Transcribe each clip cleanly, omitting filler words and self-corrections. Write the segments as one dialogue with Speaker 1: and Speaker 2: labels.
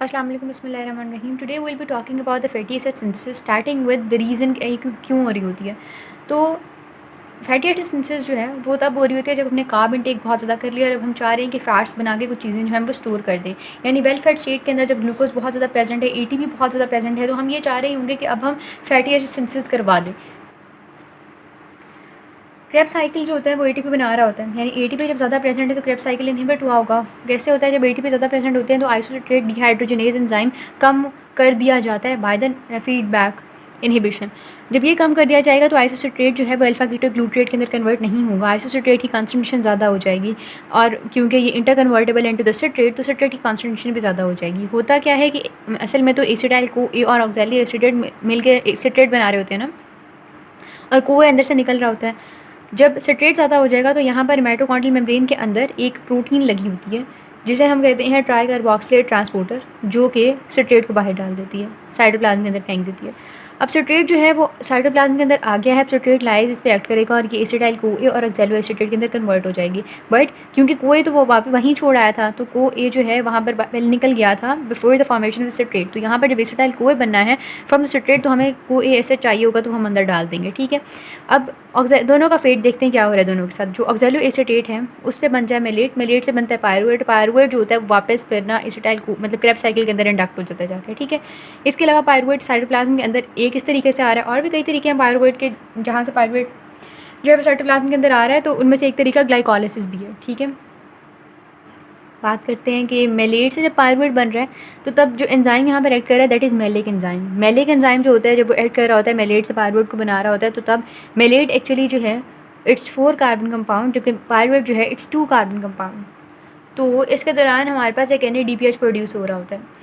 Speaker 1: अस्सलाम वालेकुम बिस्मिल्लाहिर्रहमानिर्रहीम। Today will be talking about the fatty acid synthesis starting with the reason क्यों हो रही होती है। तो फैटी एसिड सिंथेसिस जो है वो तब हो रही होती है जब हमने कार्ब इंटेक बहुत ज़्यादा कर लिया और अब हम चाह रहे हैं कि फैट्स बना के कुछ चीज़ें जो हैं वो स्टोर कर दें। यानी वेल फैट स्टेट के अंदर जब ग्लूकोज बहुत ज़्यादा प्रेजेंट है, एटीपी बहुत ज़्यादा प्रेजेंट है, तो हम ये चाह रहे होंगे कि अब हम फैटी एसिड सिंथेसिस करवा दें। क्रेब्स साइकिल जो होता है वो एटीपी बना रहा होता है, यानी एटीपी जब ज़्यादा प्रेजेंट है तो क्रेब्स साइकिल इनहिबिट हुआ होगा। कैसे होता है? जब एटीपी ज़्यादा प्रेजेंट होते हैं तो आइसोलेटेड डिहाइड्रोजनेज एंजाइम कम कर दिया जाता है बाय द फीडबैक इनहिबिशन। जब ये कम कर दिया जाएगा तो आइसोसिट्रेट जो है वो अल्फा कीटो ग्लूट्रेट के अंदर कन्वर्ट नहीं होगा, आइसोसिट्रेट की कॉन्सेंट्रेशन ज़्यादा हो जाएगी। और क्योंकि ये inter convertible into the citrate, तो सिट्रेट की कॉन्सेंट्रेशन भी ज़्यादा हो जाएगी। होता क्या है कि असल में तो एसिटाइल को ए और ऑक्सैलिक एसिटेट मिल के सिट्रेट बना रहे होते हैं ना, और कोए अंदर से निकल रहा होता है। जब सिट्रेट ज़्यादा हो जाएगा तो यहाँ पर माइटोकॉन्ड्रियल मेम्ब्रेन के अंदर एक प्रोटीन लगी होती है जिसे हम कहते हैं ट्राई कार्बोक्सिलेट ट्रांसपोर्टर, जो कि सिट्रेट को बाहर डाल देती है, साइटोप्लाज्म के अंदर फेंक देती है। अब सिट्रेट जो है वो साइटोप्लाज्म के अंदर आ गया है, सिट्रेट लाइज इस पर एक्ट करेगा और ये एसिटाइल कोए और ऑक्सैलो एसिटेट के अंदर कन्वर्ट हो जाएगी। बट क्योंकि कोए तो वो वापस वहीं छोड़ आया था, तो कोए जो है वहाँ पर पहले निकल गया था before the formation of citrate. तो यहाँ पर जब एसिटाइल कोए बनना है फ्रॉम द सिट्रेट, तो हमें कोए एसिड चाहिए होगा, तो हम अंदर डाल देंगे। ठीक है, अब दोनों का फेट देखते हैं क्या हो रहा है दोनों के साथ। जो ऑक्सैलो एसिटेट है उससे बन जाए मेलेट, मेलेट से बनता है पायरुवेट, पायरुवेट जो होता है वापस फिर ना एसिटाइल को मतलब क्रेब्स साइकिल के अंदर इंडक्ट हो जाता है जाकर। ठीक है, इसके अलावा पायरुवेट साइटोप्लाज्म के अंदर एक इस तरीके से आ रहा है, और भी कई तरीके हैं पायरुवेट के, जहाँ से पायरुवेट जो है साइटोप्लाज्म के अंदर आ रहा है, तो उनमें से एक तरीका ग्लाइकोलिसिस भी है। ठीक है, बात करते हैं कि मेलेट से जब पायरुवेट बन रहा है तो तब जो एंजाइम यहाँ पर एक्ट कर रहा है that is malic enzyme. Malic enzyme जो होता है जब वो एक्ट कर रहा होता है मेलेट से पायरुवेट को बना रहा होता है, तो तब मेलेट एक्चुअली जो है इट्स 4 कार्बन कंपाउंड, जबकि पायरुवेट जो है इट्स 2 कार्बन कंपाउंड। तो इसके दौरान हमारे पास एक NADPH प्रोड्यूस हो रहा होता है।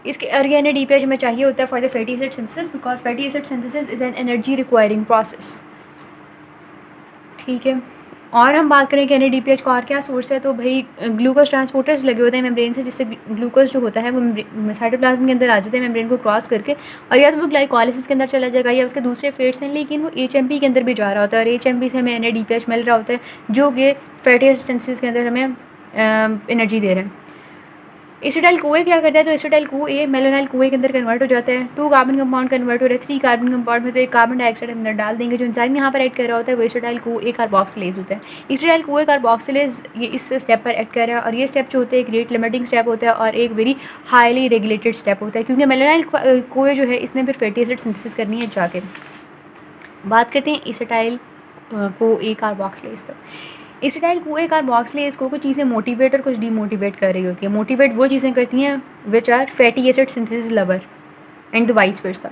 Speaker 1: इसके और ये NADPH हमें चाहिए होता है for the fatty acid synthesis, because fatty acid synthesis is an energy requiring process. ठीक है, और हम बात करें कि NADPH का और क्या सोर्स है, तो भाई ग्लूकोज ट्रांसपोर्टर्स लगे होते हैं मेम्ब्रेन से, जिससे ग्लूकोज जो होता है वो साइटोप्लाज्म के अंदर आ जाते हैं मेम्ब्रेन को क्रॉस करके, और या तो वो ग्लाइकोलिसिस के अंदर चला जाएगा या उसके दूसरे फेट्स हैं, लेकिन वो HMP के अंदर भी जा रहा होता है, और HMP से हमें NADPH मिल रहा होता है जो कि फैटी एसिड सिंथेसिस के अंदर हमें एनर्जी दे रहे हैं। एसिटाइल कोए क्या करता है? तो एसिटाइल कोए मेलोनाइल कोए के अंदर कन्वर्ट हो जाता है, 2 कार्बन कंपाउंड कन्वर्ट हो रहे हैं 3 कार्बन कंपाउंड में, तो एक कार्बन डाइऑक्साइड अंदर डाल देंगे। जो एंजाइम यहाँ पर ऐड कर रहा होता है वो एसिटाइल कोए कार्बोक्सिलेज होता है। एसिटाइल कोए कार्बोक्सिलेज ये इस स्टेप पर ऐड कर रहा है, और ये स्टेप जो होता है एक रेट लिमिटिंग स्टेप होता है और एक वेरी हाईली रेगुलेटेड स्टेप होता है, क्योंकि मेलोनाइल कोए जो है इसने फिर फैटी एसिड सिंथेसिस करनी है जाके। बात करते हैं एसिटाइल कोए कार्बोक्सिलेज पर। एसिटाइल कोए कार्बोक्सिलेज को कुछ चीज़ें मोटिवेट और कुछ डीमोटिवेट कर रही होती है। मोटिवेट वो चीज़ें करती हैं which are fatty acid synthesis lower and the vice versa.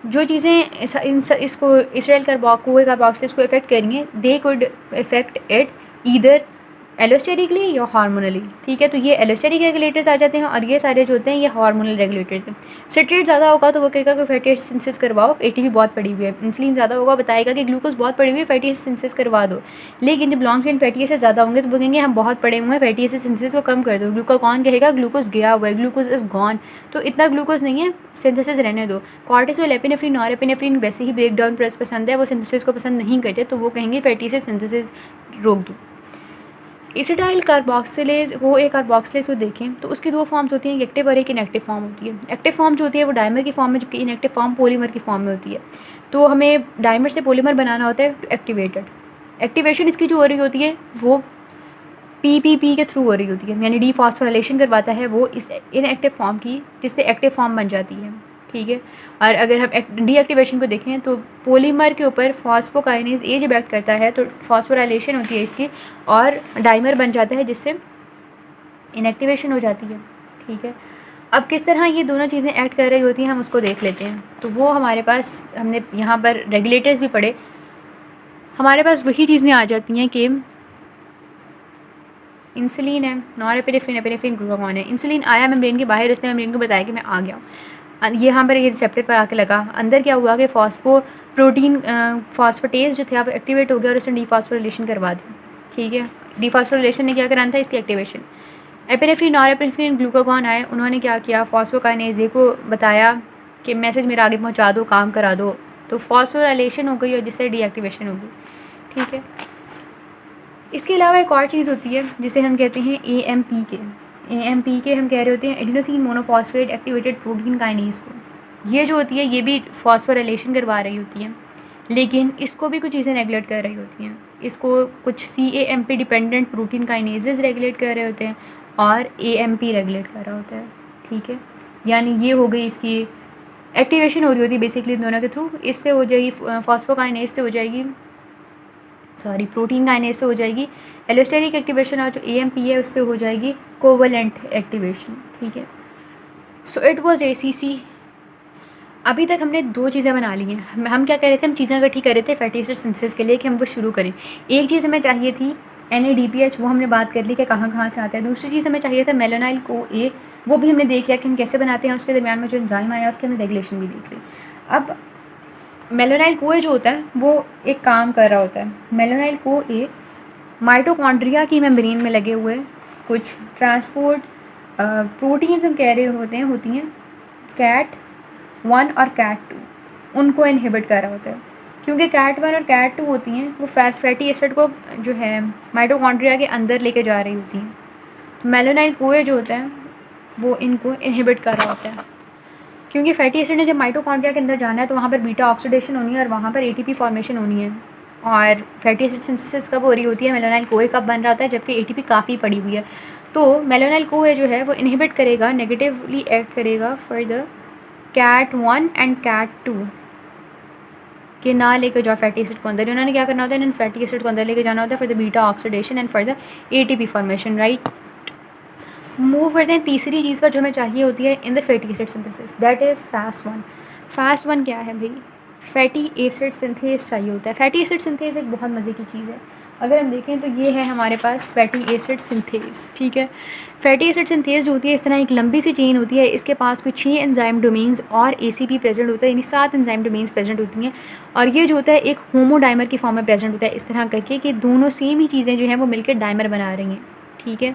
Speaker 1: जो चीज़ें इसको एसिटाइल कोए कार्बोक्सिलेज को इफेक्ट करेंगे, they could effect it either allosterically या हार्मोनली। ठीक है, तो ये एलोस्टेरिक रेगुलेटर्स आ जाते हैं, और ये सारे जो होते हैं ये हार्मोनल रेगुलेटर्स हैं। सिट्रेट ज़्यादा होगा तो वो कहेगा कि फैटी एसिड सिंथेसिस करवाओ, एटीपी बहुत पड़ी हुई है। इंसुलिन ज़्यादा होगा बताएगा कि ग्लूकोज बहुत पड़ी हुई है, फैटी एसिड सिंथेसिस करवा दो। लेकिन जब लॉन्ग चेन फैटी एसिड ज़्यादा होंगे तो वो कहेंगे हम बहुत पड़े हुए हैं, फैटी एसिड सिंथेसिस को कम कर दो। ग्लूकागॉन कहेगा ग्लूकोज गया हुआ है, ग्लूकोज इज़ गॉन, तो इतना ग्लूकोज नहीं है, सिंथेसिस रहने दो। कॉर्टिसोल, एपिनेफ्रिन, नॉरएपिनेफ्रिन वैसे ही ब्रेक डाउन प्रेस पसंद है, वो सिंथेसिस को पसंद नहीं करते, तो वो कहेंगे फैटी एसिड सिंथेसिस रोक दो। एसिटाइल कार्बोक्सिलेज वो एक कार्बोक्सिलेज को देखें तो उसकी 2 फॉर्म्स होती हैं, एक्टिव और एक इनएक्टिव फॉर्म होती है। एक्टिव फॉर्म जो होती है वो डायमर की फॉर्म में, जबकि इनएक्टिव फॉर्म पॉलीमर की फॉर्म में होती है। तो हमें डायमर से पॉलीमर बनाना होता है एक्टिवेटेड। एक्टिवेशन इसकी जो हो रही होती है वो PPP के थ्रू हो रही होती है, यानी डीफॉस्फोराइलेशन करवाता है वो इस इनएक्टिव फॉर्म की, जिससे एक्टिव फॉर्म बन जाती है। ठीक है, और अगर हम डीएक्टिवेशन को देखें तो पॉलीमर के ऊपर फॉस्फोकाइनेज ए जब एक्ट करता है तो फॉस्फोराइलेशन होती है इसकी, और डाइमर बन जाता है जिससे इनएक्टिवेशन हो जाती है। ठीक है, अब किस तरह ये दोनों चीज़ें एक्ट कर रही होती हैं हम उसको देख लेते हैं। तो वो हमारे पास, हमने यहाँ पर रेगुलेटर्स भी पढ़े, हमारे पास वही चीज़ें आ जाती हैं कि इंसुलिन है, नॉरएपिनेफ्रिन, एपिनेफ्रिन, ग्लूकागॉन है। इंसुलिन आया मेम्ब्रेन के बाहर, उसने मेम्ब्रेन को बताया कि मैं आ गया हूँ, ये यहाँ पर ये रिसेप्टर पर आके लगा। अंदर क्या हुआ कि फॉस्फेटेज जो था वो एक्टिवेट हो गया और उसने डीफॉस्फोरिलेशन करवा दी। ठीक है, डीफॉस्फोरिलेशन ने क्या कराना था? इसकी एक्टिवेशन। एपिनेफ्रिन, नॉरएपिनेफ्रिन, ग्लूकागॉन आए, उन्होंने क्या किया? फॉस्फोकाइनेज ए को बताया कि मैसेज मेरा आगे पहुँचा दो, काम करा दो, तो फॉस्फोराइलेशन हो गई और जिससे डीएक्टिवेशन हो गई। ठीक है, इसके अलावा एक और चीज़ होती है जिसे हम कहते हैं AMPK। AMP के हम कह रहे होते हैं adenosine monophosphate activated protein kinase को। ये जो होती है ये भी फॉस्फोराइलेशन करवा रही होती है, लेकिन इसको भी कुछ चीज़ें रेगुलेट कर रही होती हैं। इसको कुछ CAMP dependent protein kinases regulate कर रहे होते हैं और AMP रेगुलेट कर रहा होता है, ठीक है। यानी ये हो गई इसकी एक्टिवेशन हो रही होती है बेसिकली इन दोनों के थ्रू। इससे हो जाएगी फॉस्फोकाइनेज से हो जाएगी, सॉरी प्रोटीन काइनेज से हो जाएगी एलोस्टेरिक एक्टिवेशन, और जो AMP है उससे हो जाएगी कोवलेंट एक्टिवेशन, ठीक है। So it was ACC। अभी तक हमने दो चीज़ें बना ली हैं। हम क्या कर रहे थे, हम चीज़ें इकट्ठी कर रहे थे फैटी एसिड सिंथेसिस के लिए कि हम वो शुरू करें। एक चीज़ हमें चाहिए थी NADPH, वो हमने बात कर ली कि कहाँ कहाँ से आता है। दूसरी चीज़ हमें चाहिए था मेलानाइल CoA, वो भी हमने देख लिया कि हम कैसे बनाते हैं। उसके दरमियान में जो एंजाइम आया उसकी हमने रेगुलेशन भी देख ली। अब मेलानाइल CoA जो होता है वो एक काम कर रहा होता है। मेलानाइल CoA माइटोकॉन्ड्रिया की मेम्ब्रेन में लगे हुए कुछ ट्रांसपोर्ट प्रोटीन्स हम कह रहे होती हैं CAT1 और CAT2, उनको इनहिबिट कर रहा होता है। क्योंकि CAT1 और CAT2 होती हैं वो फैटी एसिड को जो है माइटोकॉन्ड्रिया के अंदर लेके जा रही होती हैं। तो मेलानाइल CoA जो होता है वो इनको इनहिबिट कर रहा होता है, क्योंकि फैटी एसिड ने जब माइटोकॉन्ड्रिया के अंदर जाना है तो वहाँ पर बीटा ऑक्सीडेशन होनी है और वहाँ पर ATP फॉर्मेशन होनी है। और फैटी एसिड सिंथेसिस कब हो रही होती है, मेलानाइल CoA कब बन रहा होता है, जबकि ATP काफ़ी पड़ी हुई है। तो मेलानाइल CoA जो है वो इनहिबिट करेगा, नेगेटिवली एक्ट करेगा for the CAT1 and CAT2 के ना लेकर जाओ फैटी एसिड को अंदर। उन्होंने क्या करना होता है, इन फैटी एसिड को अंदर लेके जाना होता है for the beta oxidation and for the ATP formation, right. Move करते हैं तीसरी चीज़ पर जो हमें चाहिए होती है in the fatty acid synthesis, that is FAS1। FAS1 क्या है भाई, फैटी एसिड सिंथेस चाहिए होता है। फैटी एसिड सिंथेस एक बहुत मज़े की चीज़ है। अगर हम देखें तो ये है हमारे पास फैटी एसिड सिंथेस, ठीक है। फैटी एसिड सिंथेस जो होती है इस तरह एक लंबी सी चेन होती है। इसके पास कुछ 6 एंजाइम डोमेन्स और ACP प्रेजेंट होता है, यानी 7 एंजाइम डोमेन्स प्रेजेंट होती हैं। और ये जो होता है एक होमोडाइमर की फॉर्म में प्रेजेंट होता है, इस तरह करके कि दोनों सेम ही चीज़ें जो हैं वो मिलकर डाइमर बना रही हैं, ठीक है।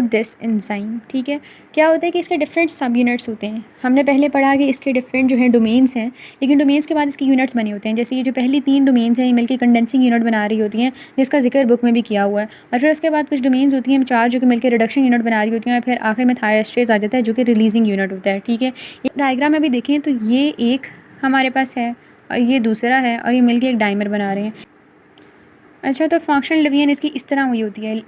Speaker 1: दिस एंजाइम, ठीक है। क्या होता है कि इसके डिफरेंट सब यूनिट्स होते हैं। हमने पहले पढ़ा कि इसके डिफरेंट जो हैं डोमेन्स हैं, लेकिन डोमेन्स के बाद इसके यूनिट्स बने होते हैं। जैसे ये जो पहली 3 डोमेन्स हैं ये मिलकर कंडेंसिंग यूनिट बना रही होती हैं, जिसका जिक्र बुक में भी किया हुआ है। और फिर उसके बाद कुछ डोमेन्स होती हैं 4 जो कि मिलकर रिडक्शन यूनिट बना रही होती हैं। और फिर आखिर में थायस्ट्रेज आ जाता है जो कि रिलीजिंग यूनिट होता है, ठीक है। ये डायग्राम में भी देखें तो ये एक हमारे पास है और ये दूसरा है और ये मिलकर एक डाइमर बना रहे हैं। अच्छा, तो फंक्शनल डिवीजन इसकी इस तरह हुई होती है।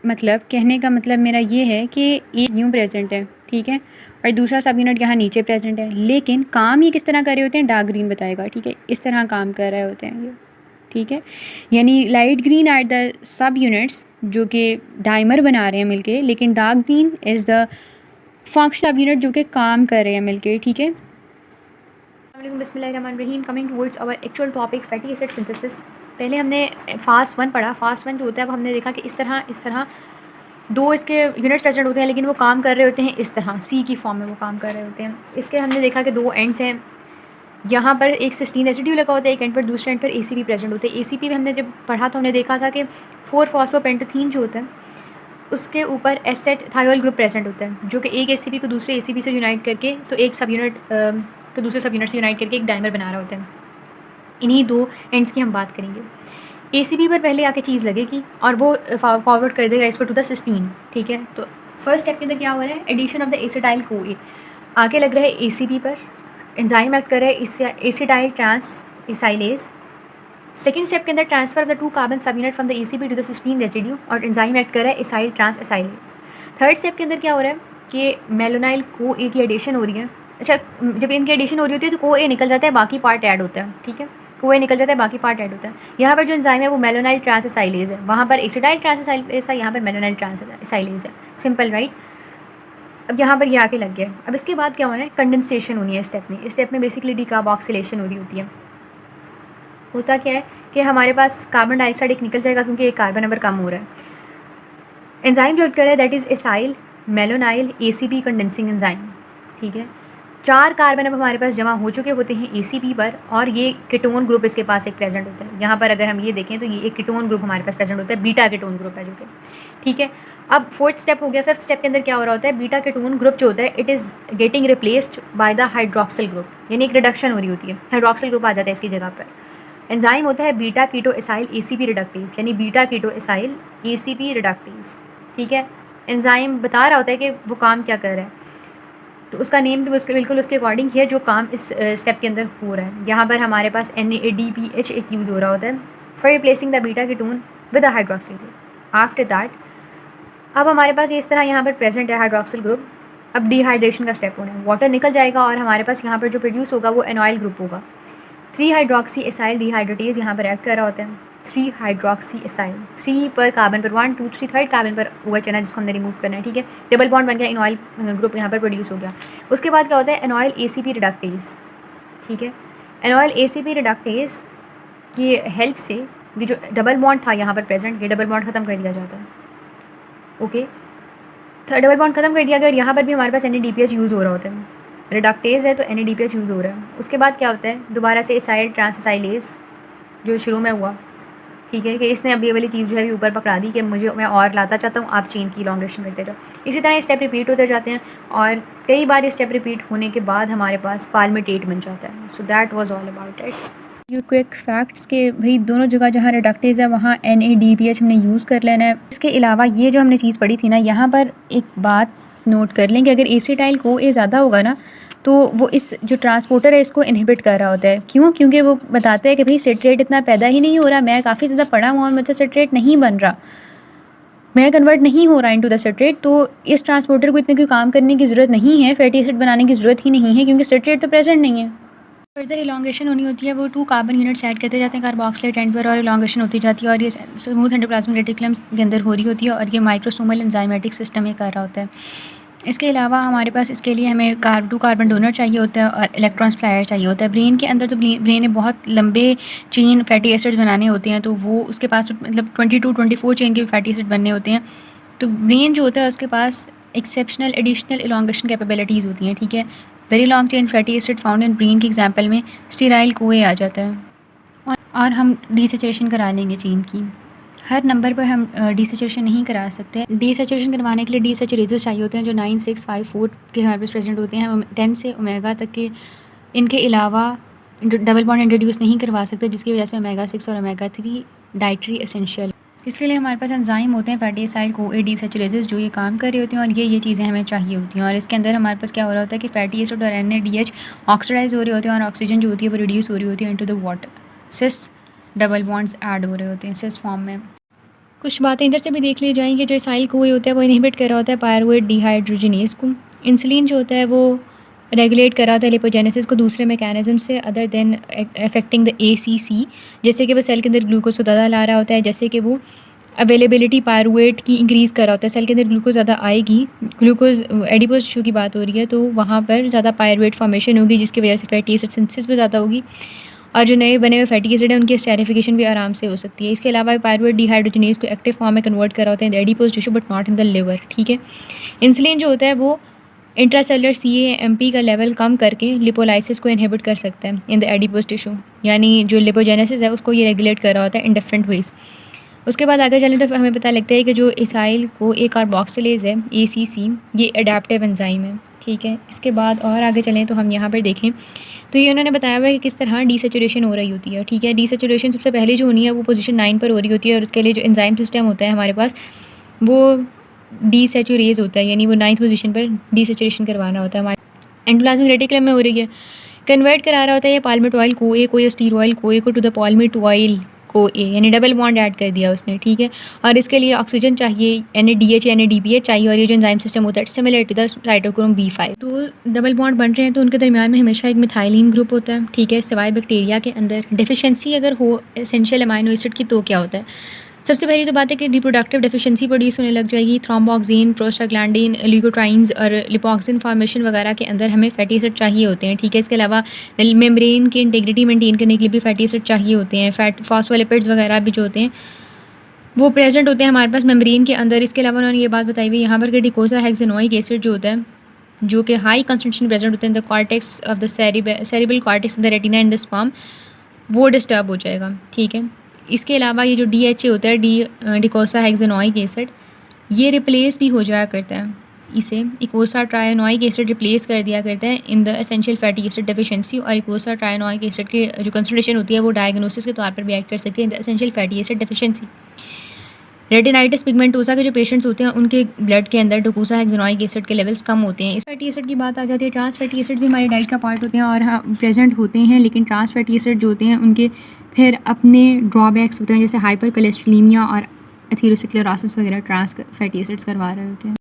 Speaker 1: मतलब कहने का मतलब मेरा ये है कि एक यूँ प्रेजेंट है, ठीक है, और दूसरा सब यूनिट यहाँ नीचे प्रेजेंट है, लेकिन काम ये किस तरह कर रहे होते हैं डार्क ग्रीन बताएगा, ठीक है। इस तरह काम कर रहे होते हैं ये, ठीक है। यानी light green are the subunits जो कि डाइमर बना रहे हैं मिलके, लेकिन dark green is the functional subunit जो कि काम कर रहे हैं मिलके, ठीक है। बिस्मिल्लाहिर्रहमानिर्रहीम। Coming towards our actual topic fatty acid synthesis. पहले हमने FAS1 पढ़ा। FAS1 जो होता है वो हमने देखा कि इस तरह 2 इसके यूनिट्स प्रेजेंट होते हैं, लेकिन वो काम कर रहे होते हैं इस तरह C की फॉर्म में वो काम कर रहे होते हैं। इसके हमने देखा कि 2 एंड्स हैं। यहाँ पर एक सिस्टीन रेसिड्यू लगा होता है एक एंड पर, दूसरे एंड पर ACP प्रेजेंट होते हैं। ACP में हमने जब पढ़ा तो हमने देखा था कि 4-फॉस्फोपेंटोथीन जो होता है उसके ऊपर SH थायोल ग्रुप प्रेजेंट होता है, जो कि एक ACP को दूसरे ACP से यूनाइट करके तो एक सब यूनिट को दूसरे सब यूनिट से यूनाइट करके एक डाइमर बना रहा होता है। इन्हीं 2 एंड्स की हम बात करेंगे। ACP पर पहले आके चीज़ लगेगी और वो फॉरवर्ड कर देगा इसको टू द सिस्टीन, ठीक है। तो फर्स्ट स्टेप के अंदर क्या हो रहा है, addition of the acetyl CoA आगे लग रहा है ACP पर, एंजाइम एक्ट कर रहा है acetyl transacylase. Second step के अंदर transfer of the 2 carbon subunit from the ACP to the cysteine residue और एंजाइम एक्ट कर रहा है acyl transacylase. Third step के अंदर क्या हो रहा है कि मेलानाइल CoA की एडिशन हो रही है। अच्छा, जब इनकी एडिशन हो रही होती है तो CoA निकल जाता है, बाकी पार्ट ऐड होता है, ठीक है। CoA निकल जाता है, बाकी पार्ट ऐड होता है। यहाँ पर जो एंजाइम है वो मेलानाइल ट्रांस एसाइलेज है, वहाँ पर एसिटाइल ट्रांस एसाइलेज था, यहाँ पर मेलानाइल ट्रांस एसाइलेज है। Simple, right. अब यहाँ पर ये आके लग गया। अब इसके बाद क्या होना है, कंडेंसेशन होनी है स्टेप में। इस स्टेप में बेसिकली डिकार्बोक्सिलेशन हो रही होती है। होता क्या है कि हमारे पास कार्बन डाइऑक्साइड एक निकल जाएगा क्योंकि एक कार्बन नंबर कम हो रहा है। एंजाइम जो एक्ट कर रहा है that is acyl malonyl ACP condensing enzyme, ठीक है। 4 कार्बन अब हमारे पास जमा हो चुके होते हैं ACP पर और ये कीटोन ग्रुप इसके पास एक प्रेजेंट होता है। यहाँ पर अगर हम ये देखें तो ये एक कीटोन ग्रुप हमारे पास प्रेजेंट होता है, बीटा कीटोन ग्रुप है जो कि, ठीक है। अब फोर्थ स्टेप हो गया। फिफ्थ स्टेप के अंदर क्या हो रहा होता है, बीटा कीटोन ग्रुप जो होता है it is getting replaced by the hydroxyl group, यानी एक रिडक्शन हो रही होती है, हाइड्रोक्सिल ग्रुप आ जाता है इसकी जगह पर। एंजाइम होता है beta keto acyl ACP reductase, यानी beta keto acyl ACP reductase, ठीक है। एंजाइम बता रहा होता है कि वो काम क्या कर रहा है, तो उसका नेम भी उसके बिल्कुल उसके अकॉर्डिंग है जो काम इस स्टेप के अंदर हो रहा है। यहाँ पर हमारे पास NADPH एक यूज़ हो रहा होता है for replacing the beta ketone with a hydroxyl group. After that अब हमारे पास इस तरह यहाँ पर प्रेजेंट है हाइड्रोक्सिल ग्रुप। अब डिहाइड्रेशन का स्टेप होना है, वाटर निकल जाएगा और हमारे पास यहाँ पर जो प्रोड्यूस होगा वो एनॉयल ग्रुप होगा। 3 हाइड्रोक्सी एसाइल डिहाइड्रेटेज यहाँ पर ऐड कर रहा होता है। 3 हाइड्रोक्सी एसाइल, 3 पर कार्बन पर 1 2 3 थर्ड कार्बन पर OH है जिसको हमने रिमूव करना है, ठीक है। डबल बॉन्ड बन गया, एनॉयल ग्रुप यहाँ पर प्रोड्यूस हो गया। उसके बाद क्या होता है, एनॉयल ACP रिडक्टेज, ठीक है। एनॉयल ACP रिडक्टेज की हेल्प से ये जो डबल बॉन्ड था यहाँ पर प्रेजेंट, ये डबल बॉन्ड ख़त्म कर दिया जाता है। ओके, डबल बॉन्ड खत्म कर दिया गया और यहाँ पर भी हमारे पास NADPH यूज़ हो रहा होता है। रिडक्टेज है तो NADPH यूज़ हो रहा है। उसके बाद क्या होता है, दोबारा से एसाइल ट्रांसएसाइलेज जो शुरू में हुआ, ठीक है, कि इसने अब ये वाली चीज़ जो है ऊपर पकड़ा दी कि मैं और लाता चाहता हूँ, आप चेन की इलॉन्गेशन करते जाओ। इसी तरह ये स्टेप रिपीट होते जाते हैं और कई बार ये स्टेप रिपीट होने के बाद हमारे पास पाल्मिटेट बन जाता है। So that was all about it. ये क्विक फैक्ट्स के भाई दोनों जगह जहाँ रिडक्टेज है वहाँ NADPH हमने यूज़ कर लेना है। इसके अलावा ये जो हमने चीज़ पढ़ी थी ना, यहाँ पर एक बात नोट कर लें कि अगर एसिटाइल CoA ज़्यादा होगा ना तो वो इस जो ट्रांसपोर्टर है इसको इनहिबिट कर रहा होता है। क्यों? क्योंकि वो बताते हैं कि भाई सिट्रेट इतना पैदा ही नहीं हो रहा, मैं काफ़ी ज़्यादा पढ़ा हुआ और मुझसे सिट्रेट नहीं बन रहा, मैं कन्वर्ट नहीं हो रहा इनटू द सिट्रेट, तो इस ट्रांसपोर्टर को इतने कोई काम करने की ज़रूरत नहीं है, फैटी एसिड बनाने की ज़रूरत ही नहीं है क्योंकि सिट्रेट तो प्रेजेंट नहीं है। फर्दर इलॉन्गेशन होनी होती है, वो 2 कार्बन यूनिट्स ऐड करते जाते हैं कार्बोक्सिलेट एंड पर और इलॉन्गेशन होती जाती है और ये स्मूथ एंडोप्लाज्मिक रेटिकुलम के अंदर हो रही होती है और ये माइक्रोसोमल एंजाइमेटिक सिस्टम ये कर रहा होता है। इसके अलावा हमारे पास इसके लिए हमें 2 कार्बन डोनर चाहिए होता है और इलेक्ट्रॉन सप्लायर चाहिए होता है। ब्रेन के अंदर तो ब्रेन ने बहुत लंबे चेन फैटी एसिड्स बनाने होते हैं, तो वो उसके पास मतलब 22-24 चेन के फैटी एसिड बनने होते हैं। तो ब्रेन जो होता है उसके पास एक्सेप्शनल एडिशनल इलॉन्गेशन कैपेबिलिटीज़ होती हैं, ठीक है। Very long chain fatty acid found in brain के एग्जाम्पल में स्टीराइल CoA आ जाता है और हम डीसेचुरेशन करा लेंगे चेन की। हर नंबर पर हम डीसेचुरेशन नहीं करा सकते। डीसेचुरेशन करवाने के लिए डीसेचुरेजर्स चाहिए होते हैं जो 9, 6, 5, 4 के हमारे पास प्रेजेंट होते हैं। 10 से ओमेगा तक के इनके अलावा डबल बॉन्ड इंट्रोड्यूस नहीं करवा सकते, जिसकी वजह से ओमेगा 6 और ओमेगा 3 डाइटरी एसेंशियल। इसके लिए हमारे पास एंजाइम होते हैं फैटी एसाइल CoA डीसेचुरेजेस जो ये काम कर रहे होते हैं और ये चीज़ें हमें चाहिए होती हैं। और इसके अंदर हमारे पास क्या हो रहा होता है कि फैटी एसिड और NADH ऑक्सीडाइज हो रहे होते हैं और ऑक्सीजन जो होती है वो रिड्यूस हो रही होती है into the water. Cis double bonds add हो रहे होते हैं सिस फॉर्म में। कुछ बातें इधर से भी देख ली जाएंगी। जो एसाइल CoA होता है वो इनहिबिट कर रहा होता है पायरुवेट डिहाइड्रोजिनेज को। इंसुलिन जो होता है वो रेगुलेट कर रहा होता है लिपोजेनेसिस को दूसरे मैकेनिज्म से other than affecting the ACC, जैसे कि वो सेल के अंदर ग्लूकोज को ज़्यादा ला रहा होता है, जैसे कि वो अवेलेबिलिटी पायरुवेट की इंक्रीज़ कर रहा होता है। सेल के अंदर ग्लूकोज ज़्यादा आएगी, ग्लूकोज एडिपोज टिश्यू की बात हो रही है, तो वहाँ पर ज़्यादा पायरुवेट फॉर्मेशन होगी जिसकी वजह से फैटी एसिड सिंथेसिस भी ज़्यादा होगी और जो नए बने हुए फैटी एसिड है उनकी स्टेरिफिकेशन भी आराम से हो सकती है। इसके अलावा पायरुवेट डिहाइड्रोजिनेज को एक्टिव फॉर्म में कन्वर्ट कर रहा होता है adipose tissue but not in the liver, ठीक है। इंसुलिन जो होता है वो इंट्रासेलुलर CAMP का लेवल कम करके लिपोलाइसिस को इनहिबिट कर सकता है इन द एडिपोज टिश्यू, यानी जो लिपोजेनेसिस है उसको ये रेगुलेट कर रहा होता है इन डिफरेंट वेज। उसके बाद आगे चलें तो हमें पता लगता है कि जो एसाइल CoA कार्बोक्सिलेज है ACC, ये अडेप्टिव एंजाइम है, ठीक है। इसके बाद और आगे चलें तो हम यहाँ पर देखें तो ये उन्होंने बताया हुआ है कि किस तरह डीसेचुरेशन हो रही होती है, ठीक है। डीसेचुरेशन सबसे पहले जो होनी है वो पोजीशन 9 पर हो रही होती है और उसके लिए जो एंजाइम सिस्टम होता है हमारे पास वो डीसेचुरेज होता है, यानी वो 9th पोजीशन पर डीसेचुरेशन करवाना होता है हमारे एंडोप्लाज्मिक रेटिकुलम में हो रही है। कन्वर्ट करा रहा होता है ये पाल्मिटॉइल CoA को या स्टीरॉयल CoA को टू द पाल्मिटॉइल CoA, यानी डबल बॉन्ड ऐड कर दिया उसने, ठीक है। और इसके लिए ऑक्सीजन चाहिए, NADH या NADPH चाहिए और ये जो एंजाइम सिस्टम होता है similar to the cytochrome B5। तो डबल बॉन्ड बन रहे हैं तो उनके दरमियान में हमेशा एक मिथाइलिन ग्रुप होता है, ठीक है। सिवाय बैक्टीरिया के अंदर डेफिशिएंसी अगर हो एसेंशियल अमाइनो एसिड की तो क्या होता है, सबसे पहली तो बात है कि रिप्रोडक्टिव डेफिशिएंसी प्रोड्यूस होने लग जाएगी। थ्रोम्बोक्सिन, प्रोस्टाग्लैंडिन, ल्यूकोट्राइन्स और लिपोक्सिन फॉर्मेशन वगैरह के अंदर हमें फैटी एसिड चाहिए होते हैं, ठीक है। इसके अलावा मेम्ब्रेन की इंटीग्रिटी मेंटेन करने के लिए भी फैटी एसिड चाहिए होते हैं। फैट फॉस्फोलिपिड्स वगैरह भी जो होते हैं वो प्रेजेंट होते हैं हमारे पास मेम्ब्रेन के अंदर। इसके अलावा उन्होंने ये बात बताई हुई यहाँ पर कि डिकोसाहेक्सेनोइक एसिड जो होता है जो कि हाई कंसंट्रेशन प्रेजेंट होते हैं the cortex of the cerebral cortex the retina and the sperm, वो डिस्टर्ब हो जाएगा, ठीक है। इसके अलावा ये जो DHA होता है डिकोसाहेक्सेनोइक एसिड, ये रिप्लेस भी हो जाया करता है, इसे इकोसा ट्रायनोइक एसिड रिप्लेस कर दिया करता है in the essential fatty acid deficiency. और इकोसा ट्रायनोइक एसिड की जो कंसंट्रेशन होती है वो डायग्नोसिस के तौर पर भी एक्ट कर सकती है in the essential fatty acid deficiency. Retinitis pigmentosa के जो पेशेंट्स होते हैं उनके ब्लड के अंदर डोकोसा हेक्सेनोइक एसिड के लेवल्स कम होते हैं। इस फैटी एसिड की बात आ जाती है। ट्रांस फैटी एसिड भी हमारी डाइट का पार्ट होते हैं और हाँ प्रेजेंट होते हैं, लेकिन ट्रांस फैटी एसिड जो होते हैं उनके फिर अपने ड्रॉबैक्स होते हैं, जैसे हाइपर कोलेस्ट्रोलीमिया और एथेरोस्क्लेरोसिस वगैरह ट्रांस फैटी एसिड्स करवा रहे होते हैं।